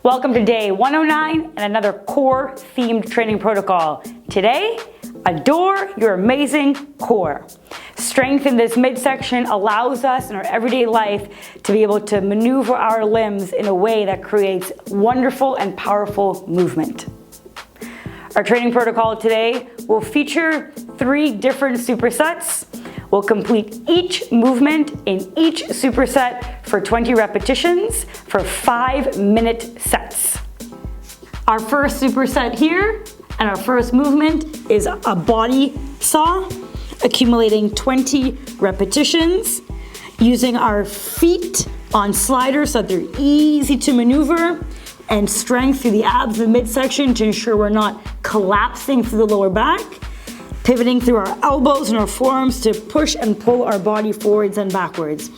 Welcome to day 109 and another core themed training protocol. Today, adore your amazing core. Strength in this midsection allows us in our everyday life to be able to maneuver our limbs in a way that creates wonderful and powerful movement. Our training protocol today will feature 3 different supersets. We'll complete each movement in each superset for 20 repetitions for 5-minute sets. Our first superset here and our first movement is a body saw, accumulating 20 repetitions using our feet on sliders so that they're easy to maneuver, and strength through the abs and midsection to ensure we're not collapsing through the lower back. Pivoting through our elbows and our forearms to push and pull our body forwards and backwards.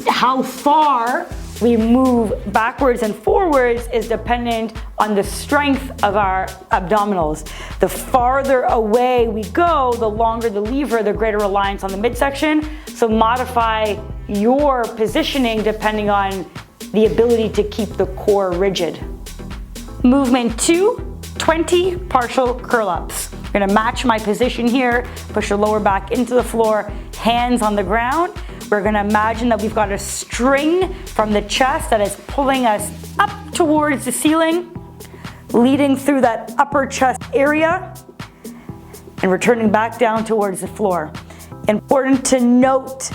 How far we move backwards and forwards is dependent on the strength of our abdominals. The farther away we go, the longer the lever, the greater reliance on the midsection. So modify your positioning depending on the ability to keep the core rigid. Movement 2, 20 partial curl-ups. We're gonna match my position here, push your lower back into the floor, hands on the ground. We're gonna imagine that we've got a string from the chest that is pulling us up towards the ceiling, leading through that upper chest area, and returning back down towards the floor. Important to note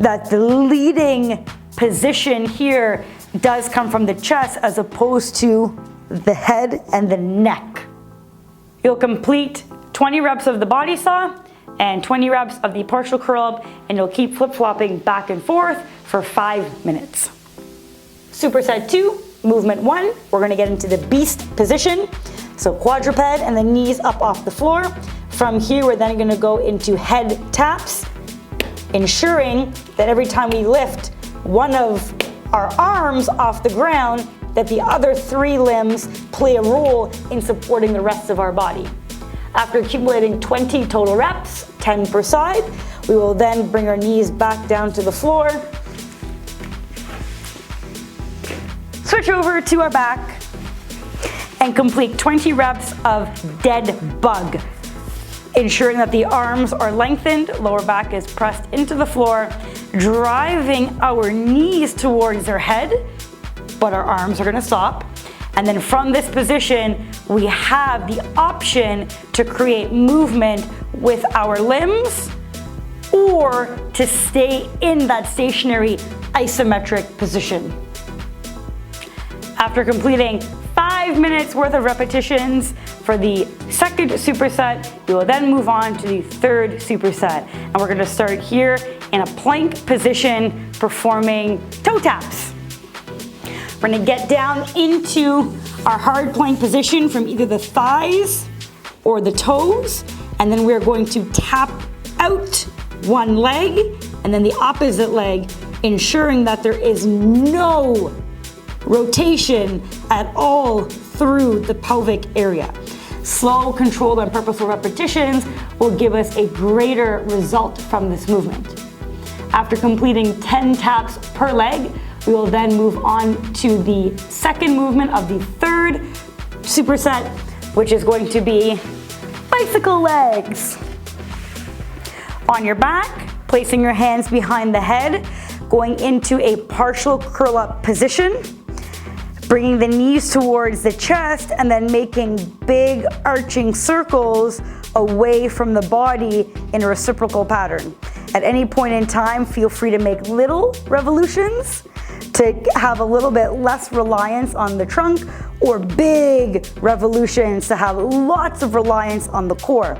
that the leading position here does come from the chest as opposed to the head and the neck. You'll complete 20 reps of the body saw and 20 reps of the partial curl up, and you'll keep flip-flopping back and forth for 5 minutes. Superset 2, movement 1, we're gonna get into the beast position. So quadruped and the knees up off the floor. From here, we're then gonna go into head taps, ensuring that every time we lift one of our arms off the ground, that the other 3 limbs play a role in supporting the rest of our body. After accumulating 20 total reps, 10 per side, we will then bring our knees back down to the floor. Switch over to our back and complete 20 reps of dead bug, ensuring that the arms are lengthened, lower back is pressed into the floor, driving our knees towards our head, but our arms are gonna stop. And then from this position, we have the option to create movement with our limbs or to stay in that stationary isometric position. After completing 5 minutes worth of repetitions for the second superset, we will then move on to the third superset. And we're gonna start here in a plank position performing toe taps. We're gonna get down into our hard plank position from either the thighs or the toes, and then we're going to tap out one leg and then the opposite leg, ensuring that there is no rotation at all through the pelvic area. Slow, controlled, and purposeful repetitions will give us a greater result from this movement. After completing 10 taps per leg, we will then move on to the second movement of the third superset, which is going to be bicycle legs. On your back, placing your hands behind the head, going into a partial curl up position, bringing the knees towards the chest, and then making big arching circles away from the body in a reciprocal pattern. At any point in time, feel free to make little revolutions to have a little bit less reliance on the trunk, or big revolutions to have lots of reliance on the core.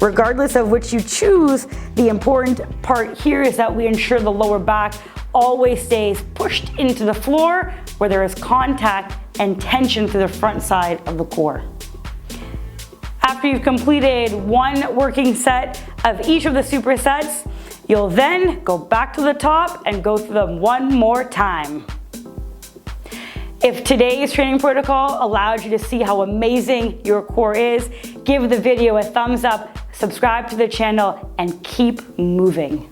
Regardless of which you choose, the important part here is that we ensure the lower back always stays pushed into the floor where there is contact and tension through the front side of the core. After you've completed one working set of each of the supersets, you'll then go back to the top and go through them one more time. If today's training protocol allowed you to see how amazing your core is, give the video a thumbs up, subscribe to the channel, and keep moving.